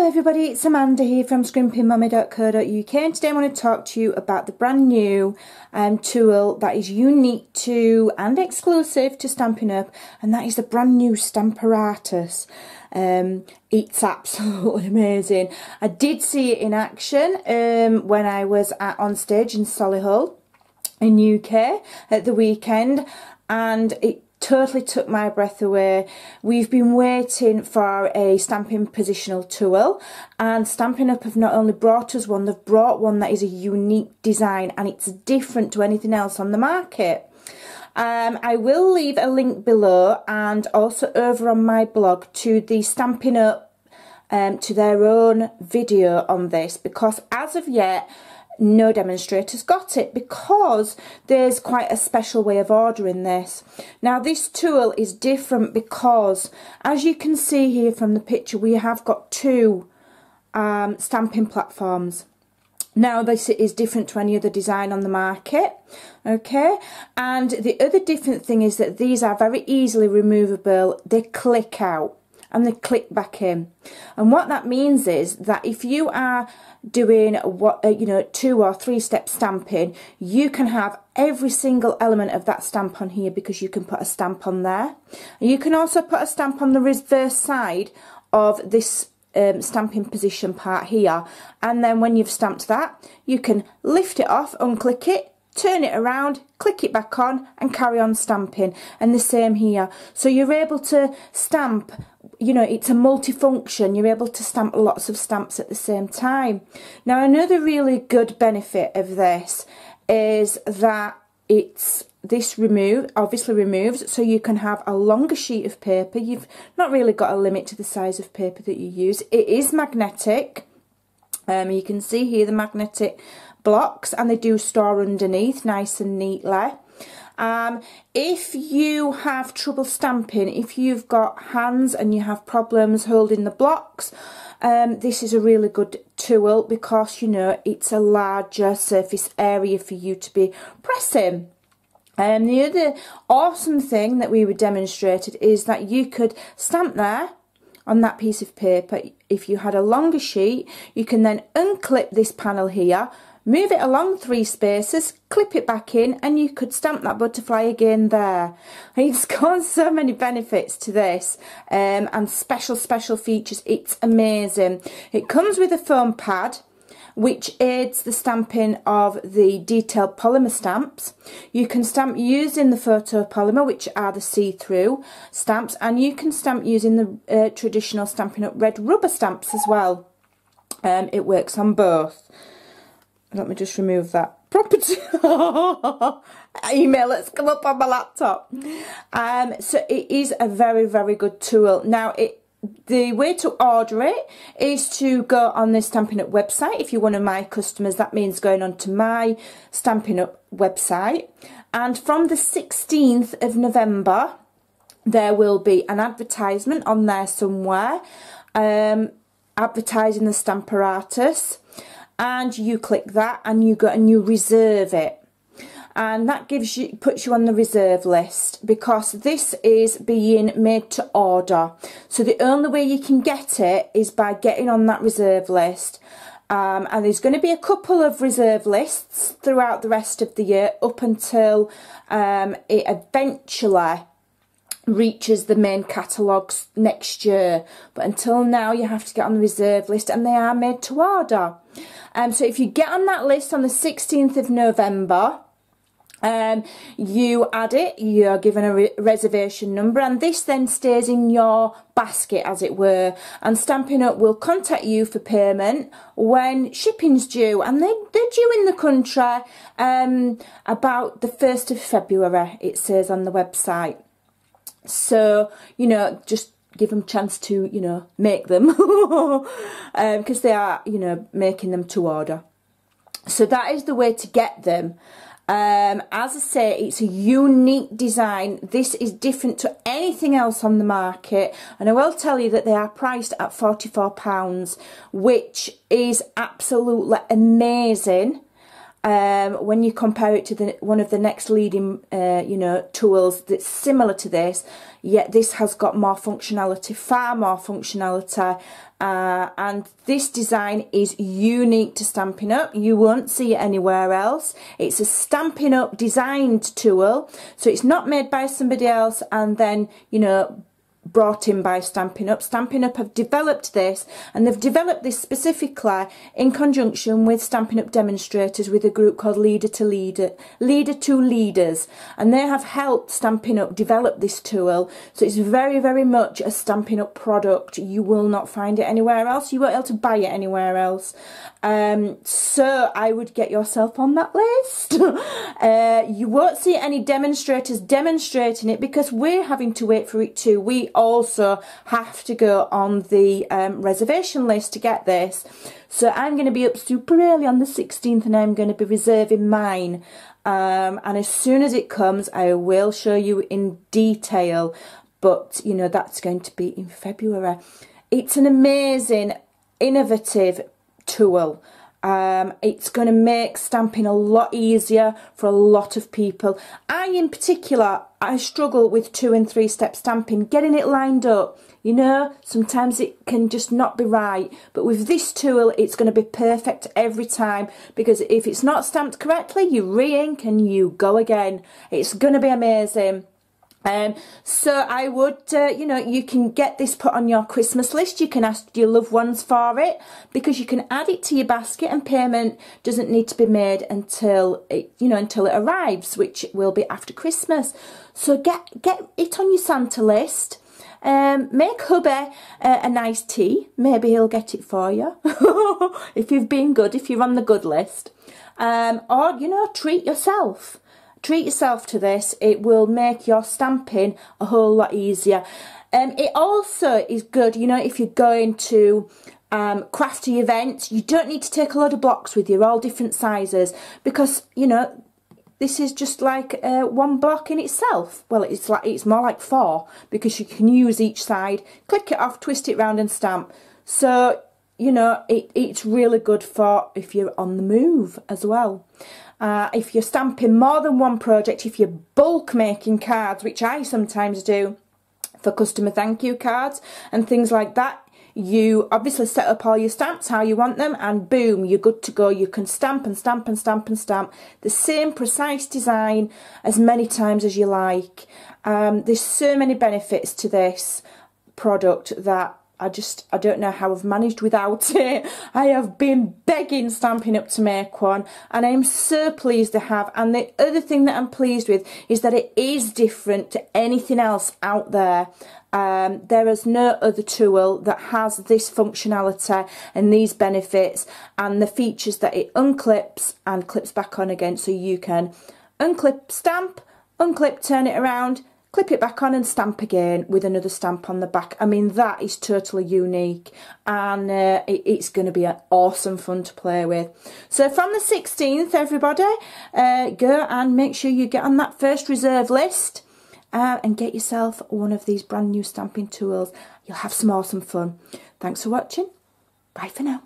everybody, it's Amanda here from scrimpingmummy.co.uk, and today I want to talk to you about the brand new tool that is unique to and exclusive to Stampin' Up, and that is the brand new Stamparatus. It's absolutely amazing. I did see it in action when I was on stage in Solihull in UK at the weekend, and it totally took my breath away. We've been waiting for a stamping positional tool, and Stampin' Up have not only brought us one, they've brought one that is a unique design and it's different to anything else on the market. I will leave a link below and also over on my blog to the Stampin' Up to their own video on this, because as of yet no demonstrators got it, because there's quite a special way of ordering this. Now this tool is different because, as you can see here from the picture, we have got two stamping platforms. Now this is different to any other design on the market, okay? And the other different thing is that these are very easily removable. They click out and they click back in, and what that means is that if you are doing what 2 or 3 step stamping, you can have every single element of that stamp on here, because you can put a stamp on there, and you can also put a stamp on the reverse side of this stamping position part here, and then when you've stamped that, you can lift it off, unclick it, turn it around, click it back on and carry on stamping. And the same here, so you're able to stamp, it's a multifunction, you're able to stamp lots of stamps at the same time. Now another really good benefit of this is that this obviously removes, so you can have a longer sheet of paper. You've not really got a limit to the size of paper that you use. It is magnetic. You can see here the magnetic blocks, and they do store underneath nice and neatly. If you have trouble stamping, if you've got hands and you have problems holding the blocks, this is a really good tool, because it's a larger surface area for you to be pressing. The other awesome thing that we were demonstrated is that you could stamp there on that piece of paper. If you had a longer sheet, you can then unclip this panel here, move it along 3 spaces, clip it back in, and you could stamp that butterfly again there. It's got so many benefits to this, and special features. It's amazing. It comes with a foam pad, which aids the stamping of the detailed polymer stamps. You can stamp using the photopolymer, which are the see-through stamps, and you can stamp using the traditional Stampin' Up red rubber stamps as well. It works on both. Let me just remove that property email that's come up on my laptop. So it is a very good tool. Now the way to order it is to go on the Stampin' Up website. If you're one of my customers, that means going on to my Stampin' Up website, and from the 16th of November there will be an advertisement on there somewhere advertising the Stamparatus, and you click that and you go and you reserve it, and that puts you on the reserve list, because this is being made to order. So the only way you can get it is by getting on that reserve list, and there's going to be a couple of reserve lists throughout the rest of the year up until it eventually reaches the main catalogues next year. But until now, you have to get on the reserve list, and they are made to order. So if you get on that list on the 16th of November, you add it, you're given a reservation number, and this then stays in your basket, as it were, and Stampin' Up will contact you for payment when shipping's due, and they're due in the country about the 1st of February, it says on the website. So, just give them a chance to, make them, because they are, making them to order. So that is the way to get them. As I say, it's a unique design. This is different to anything else on the market, and I will tell you that they are priced at £44, which is absolutely amazing. when you compare it to one of the next leading, you know, tools that's similar to this, yet this has got more functionality, far more functionality, and this design is unique to Stampin' Up. You won't see it anywhere else. It's a Stampin' Up designed tool, so it's not made by somebody else and then, you know, brought in by Stampin' Up. Stampin' Up have developed this, and they've developed this specifically in conjunction with Stampin' Up demonstrators with a group called Leader to Leaders, and they have helped Stampin' Up develop this tool. So it's very, very much a Stampin' Up product. You will not find it anywhere else. You won't be able to buy it anywhere else. So I would get yourself on that list. You won't see any demonstrators demonstrating it because we're having to wait for it too. We also have to go on the reservation list to get this. So I'm going to be up super early on the 16th and I'm going to be reserving mine. And as soon as it comes, I will show you in detail. But, you know, that's going to be in February. It's an amazing, innovative tool. It's going to make stamping a lot easier for a lot of people. In particular, I struggle with 2- and 3-step stamping, getting it lined up. You know, sometimes it can just not be right, but with this tool it's going to be perfect every time, because if it's not stamped correctly, you re-ink and you go again. It's going to be amazing. So I would, you know, you can get this put on your Christmas list. You can ask your loved ones for it, because you can add it to your basket, and payment doesn't need to be made until it, you know, until it arrives, which will be after Christmas. So get it on your Santa list. Make hubby a nice tea. Maybe he'll get it for you if you've been good, if you're on the good list. Or, you know, treat yourself. Treat yourself to this. It will make your stamping a whole lot easier. It also is good, you know, if you're going to crafty events, you don't need to take a load of blocks with you, all different sizes, because, you know, this is just like one block in itself. Well, it's more like 4, because you can use each side, click it off, twist it round and stamp. So, you know, it's really good for if you're on the move as well. If you're stamping more than one project, if you're bulk making cards, which I sometimes do for customer thank you cards and things like that, you obviously set up all your stamps how you want them, and boom, you're good to go. You can stamp and stamp and stamp and stamp the same precise design as many times as you like. There's so many benefits to this product that I don't know how I've managed without it. I have been begging Stampin' Up to make one, and I am so pleased to have. And the other thing that I'm pleased with is that it is different to anything else out there. There is no other tool that has this functionality and these benefits and the features that it unclips and clips back on again, so you can unclip, stamp, unclip, turn it around, clip it back on and stamp again with another stamp on the back. I mean, that is totally unique, and it's going to be an awesome fun to play with. So from the 16th, everybody, go and make sure you get on that first reserve list and get yourself one of these brand new stamping tools. You'll have some awesome fun. Thanks for watching. Bye for now.